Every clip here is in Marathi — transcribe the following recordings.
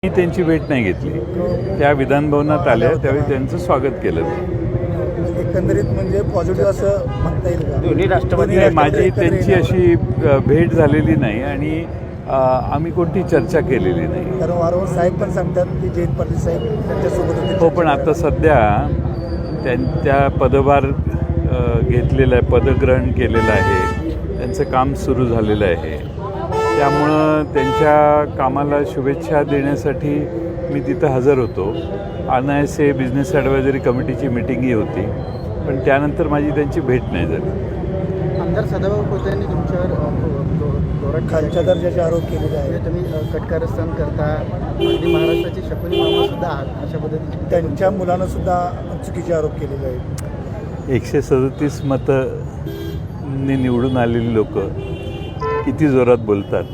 मी त्यांची भेट नाही घेतली. त्या विधानभवनात आल्या त्यावेळी त्यांचं स्वागत केलं. एकंदरीत म्हणजे पॉझिटिव्ह असं म्हणता येईल का? दोन्ही राष्ट्रवादी माझी त्यांची अशी भेट झालेली नाही आणि आम्ही कोणती चर्चा केलेली नाही. कारण वारंवार साहेब पण सांगतात की जयंत पाटील साहेब त्यांच्यासोबत होते. हो, पण आता सध्या त्यांच्या पदभार घेतलेला आहे, पदग्रहण केलेलं आहे, त्यांचं काम सुरू झालेलं आहे. त्यामुळं त्यांच्या कामाला शुभेच्छा देण्यासाठी मी तिथं हजर होतो. NISA बिझनेस ॲडवायझरी कमिटीची मिटिंगही होती, पण त्यानंतर माझी त्यांची भेट नाही झाली. आमदार सदाभाऊ खोते यांनी तुमच्यावर खालच्या दर्जाचे आरोप केलेले आहेत. म्हणजे तुम्ही कटकारस्थान करता, अगदी महाराष्ट्राची शकुनी मामा सुद्धा आहात अशा पद्धतीने त्यांच्या मुलानं सुद्धा चुकीचे आरोप केलेले आहेत. 137 मतांनी निवडून आलेली लोक किती जोरात बोलतात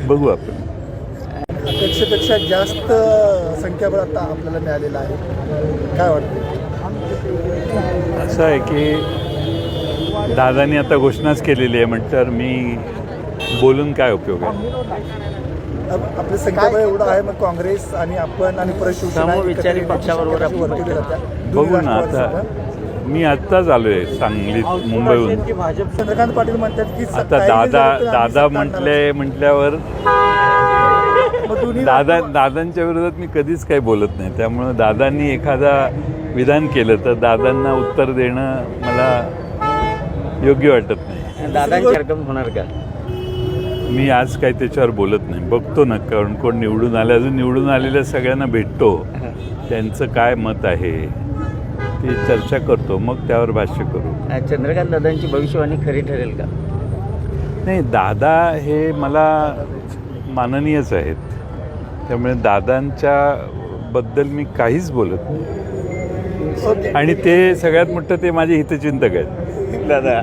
बघू आपण. अपेक्षेपेक्षा जास्त संख्याबळ आता आपल्याला मिळालेलं आहे. काय वाटतं? असं आहे की दादांनी आता घोषणाच केलेली आहे म्हटल्यावर मी बोलून काय उपयोग आहे. आपलं संख्याबळ एवढं आहे, मग काँग्रेस आणि आपण आणि परत शिवसेना समविचारी पक्षाबरोबर आपण वरती जातात. बघू ना. आता मी आत्ताच आलो आहे सांगलीत मुंबईहून. चंद्रकांत पाटील म्हणतात की आता दादा म्हटल्यावर दादांच्या विरोधात मी कधीच काही बोलत नाही. त्यामुळं दादांनी एखादा विधान केलं तर दादांना उत्तर देणं मला योग्य वाटत नाही. दादांची रक्कम होणार का? मी आज काही त्याच्यावर बोलत नाही. बघतो ना कारण कोण निवडून आलं, अजून निवडून आलेल्या सगळ्यांना भेटतो, त्यांचं काय मत आहे ती चर्चा करतो, मग त्यावर भाष्य करू. चंद्रकांत दादांची भविष्यवाणी खरी ठरेल का? नाही, दादा हे मला माननीयच आहेत, त्यामुळे दादांच्या बद्दल मी काहीच बोलत नाही. आणि ते सगळ्यात मोठं ते माझे हितचिंतक आहेत. दादा